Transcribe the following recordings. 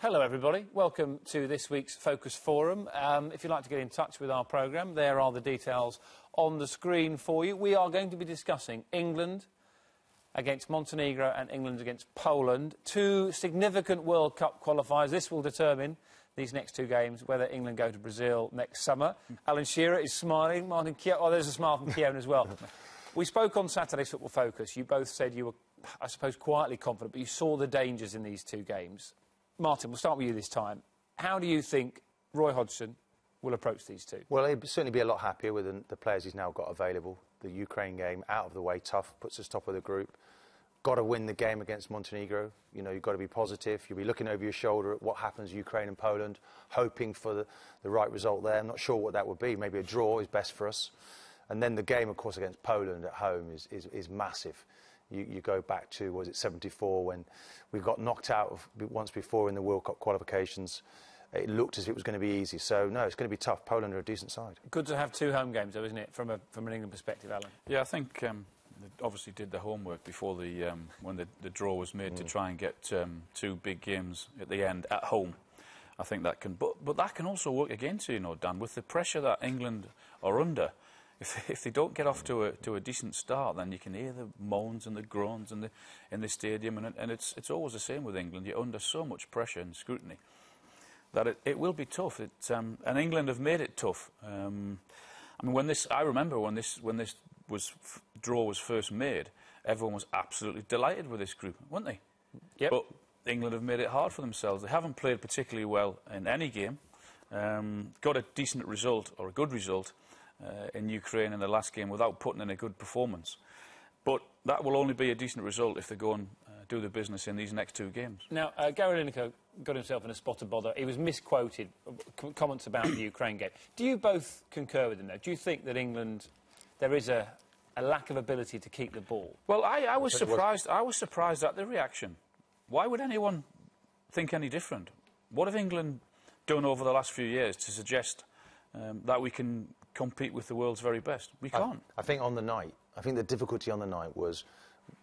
Hello everybody, welcome to this week's Focus Forum. If you'd like to get in touch with our programme, there are the details on the screen for you. We are going to be discussing England against Montenegro and England against Poland. Two significant World Cup qualifiers. This will determine these next two games, whether England go to Brazil next summer. Alan Shearer is smiling. Martin Keown, oh, there's a smile from Keown as well. We spoke on Saturday's Football Focus. You both said you were, I suppose, quietly confident, but you saw the dangers in these two games. Martin, we'll start with you this time. How do you think Roy Hodgson will approach these two? Well, he'll certainly be a lot happier with the players he's now got available. The Ukraine game, out of the way, tough, puts us top of the group. Got to win the game against Montenegro. You know, you've got to be positive. You'll be looking over your shoulder at what happens Ukraine and Poland, hoping for the right result there. I'm not sure what that would be. Maybe a draw is best for us. And then the game, of course, against Poland at home is massive. You go back to, was it 74, when we got knocked out once before in the World Cup qualifications. It looked as if it was going to be easy. So, no, it's going to be tough. Poland are a decent side. Good to have two home games, though, isn't it, from an England perspective, Alan? Yeah, I think they obviously did the homework before when the draw was made to try and get two big games at the end at home. I think that can... But that can also work against you, you know, Dan, with the pressure that England are under. If they don't get off to a decent start, then you can hear the moans and the groans in the stadium, and it's always the same with England. You're under so much pressure and scrutiny that it will be tough. And England have made it tough. I mean, I remember when this draw was first made, everyone was absolutely delighted with this group, weren't they? Yep. But England have made it hard for themselves. They haven't played particularly well in any game. Got a decent result, or a good result, in Ukraine in the last game without putting in a good performance. But that will only be a decent result if they go and do the business in these next two games. Now, Gary Lineker got himself in a spot of bother. He was misquoted, comments about the Ukraine game. Do you both concur with him, though? Do you think that England, there is a lack of ability to keep the ball? Well, I was surprised. I was surprised at the reaction. Why would anyone think any different? What have England done over the last few years to suggest that we can compete with the world's very best? We can't. I think on the night, I think the difficulty on the night was,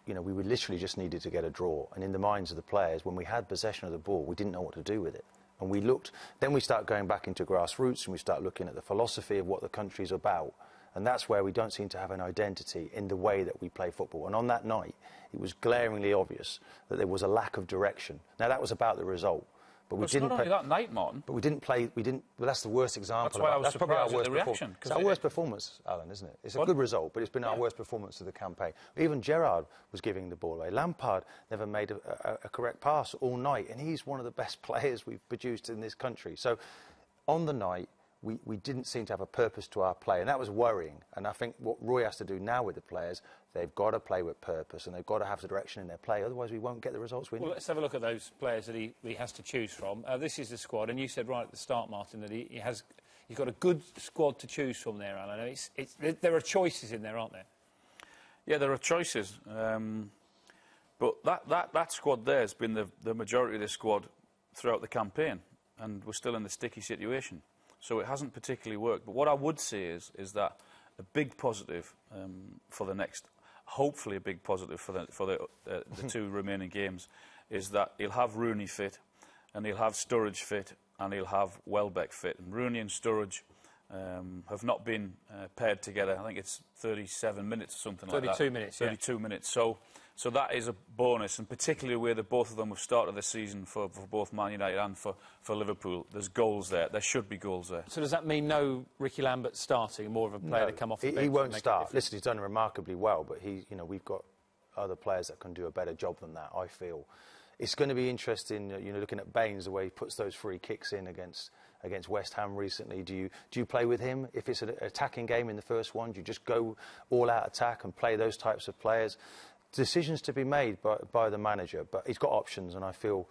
you know, we literally just needed to get a draw. And in the minds of the players, when we had possession of the ball, we didn't know what to do with it. And we looked, then we start going back into grassroots and we start looking at the philosophy of what the country's about. And that's where we don't seem to have an identity in the way that we play football. And on that night, it was glaringly obvious that there was a lack of direction. Now, that was about the result. But we didn't not only that night, Martin. But we didn't play. Well, that's the worst example. That's why I was probably our surprised worst at the reaction. It's our worst performance, Alan, isn't it? It's a good result, but it's been our worst performance of the campaign. Even Gerrard was giving the ball away. Lampard never made a correct pass all night, and he's one of the best players we've produced in this country. So, on the night, we didn't seem to have a purpose to our play, and that was worrying. And I think what Roy has to do now with the players, they've got to play with purpose, and they've got to have the direction in their play, otherwise we won't get the results we need. Well, let's have a look at those players that he has to choose from. This is the squad, and you said right at the start, Martin, that he's got a good squad to choose from there, Alan. There are choices in there, aren't there? Yeah, there are choices. But that squad there has been the majority of the squad throughout the campaign, and we're still in the sticky situation. So it hasn't particularly worked. But what I would say is that a big positive for the next, hopefully a big positive for the two remaining games, is that he'll have Rooney fit, and he'll have Sturridge fit, and he'll have Welbeck fit. And Rooney and Sturridge have not been paired together. I think it's 37 minutes or something like that. 32 minutes, yeah. 32 minutes. So that is a bonus, and particularly where both of them have started the season for both Man United and for Liverpool. There's goals there. There should be goals there. So does that mean no Ricky Lambert starting, more of a player to come off the bench? He won't start. Listen, he's done remarkably well, but we've got other players that can do a better job than that, I feel. It's going to be interesting, looking at Baines, the way he puts those free kicks in against West Ham recently. Do you play with him? If it's an attacking game in the first one, do you just go all-out attack and play those types of players? Decisions to be made by the manager, but he's got options, and I feel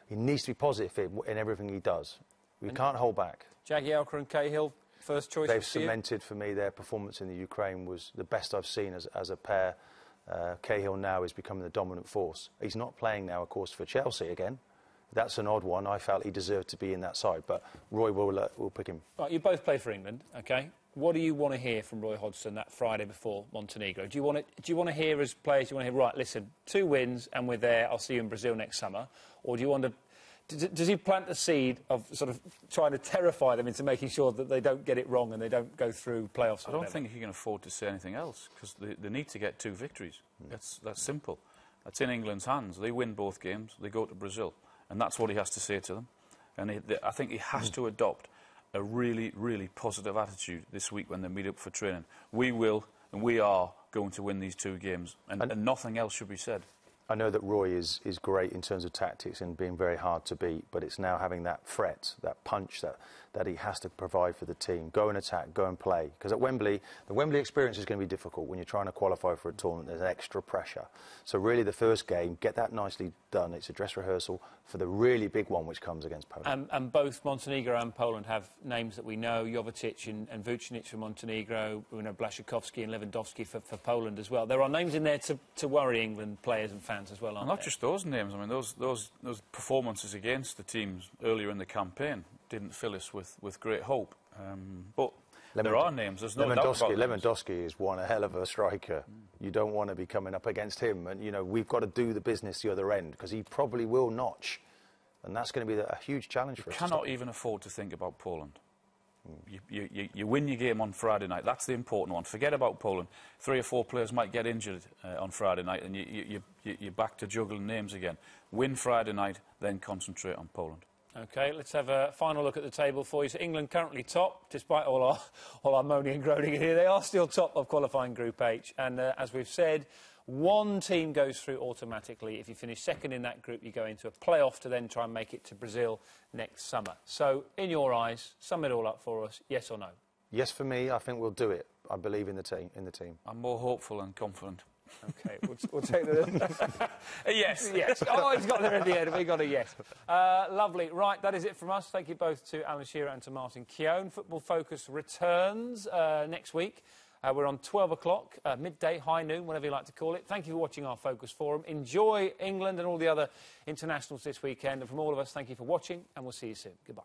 he needs to be positive in everything he does. We can't hold back. Jagielka and Cahill, first choice. They've cemented for me their performance in the Ukraine was the best I've seen as a pair. Cahill now is becoming the dominant force. He's not playing now, of course, for Chelsea again. That's an odd one. I felt he deserved to be in that side, but Roy will pick him. Right, you both play for England, OK? What do you want to hear from Roy Hodgson that Friday before Montenegro? Do you want to hear as players, do you want to hear, right, listen, 2 wins and we're there, I'll see you in Brazil next summer? Or do you want to Does he plant the seed of sort of trying to terrify them into making sure that they don't get it wrong and they don't go through playoffs? I don't think he can afford to say anything else, because they need to get 2 victories. That's simple. That's in England's hands. They win both games, they go to Brazil, and that's what he has to say to them. And I think he has to adopt a really, really positive attitude this week when they meet up for training. We will, and we are going to win these 2 games, and nothing else should be said. I know that Roy is great in terms of tactics and being very hard to beat, but it's now having that threat, that punch that he has to provide for the team. Go and attack, go and play. Because at Wembley, the Wembley experience is going to be difficult. When you're trying to qualify for a tournament, there's extra pressure. So really the first game, get that nicely done. It's a dress rehearsal for the really big one, which comes against Poland. And both Montenegro and Poland have names that we know, Jovetic and Vucinic for Montenegro, we know Blaszczykowski and Lewandowski for Poland as well. There are names in there to worry England players and fans as well, aren't Not there? just those names. I mean, those performances against the teams earlier in the campaign didn't fill us with great hope. But there are names. There's no doubt about Lewandowski is one hell of a striker. You don't want to be coming up against him. And, you know, we've got to do the business the other end, because he probably will notch. And that's going to be a huge challenge for us. You cannot even afford to think about Poland. You win your game on Friday night. That's the important one. Forget about Poland. 3 or 4 players might get injured on Friday night, and you're back to juggling names again. Win Friday night, then concentrate on Poland. OK, let's have a final look at the table for you. So England currently top, despite all our moaning and groaning here. They are still top of qualifying Group H. And as we've said, 1 team goes through automatically. If you finish second in that group, you go into a playoff to then try and make it to Brazil next summer. So, in your eyes, sum it all up for us, yes or no? Yes, for me, I think we'll do it. I believe in the team. I'm more hopeful and confident. OK, we'll take the... Yes. Yes. Oh, he's got there at the end. We got a yes. Lovely. Right, that is it from us. Thank you both to Alan Shearer and to Martin Keown. Football Focus returns next week. We're on 12 o'clock, midday, high noon, whatever you like to call it. Thank you for watching our Focus Forum. Enjoy England and all the other internationals this weekend. And from all of us, thank you for watching, and we'll see you soon. Goodbye.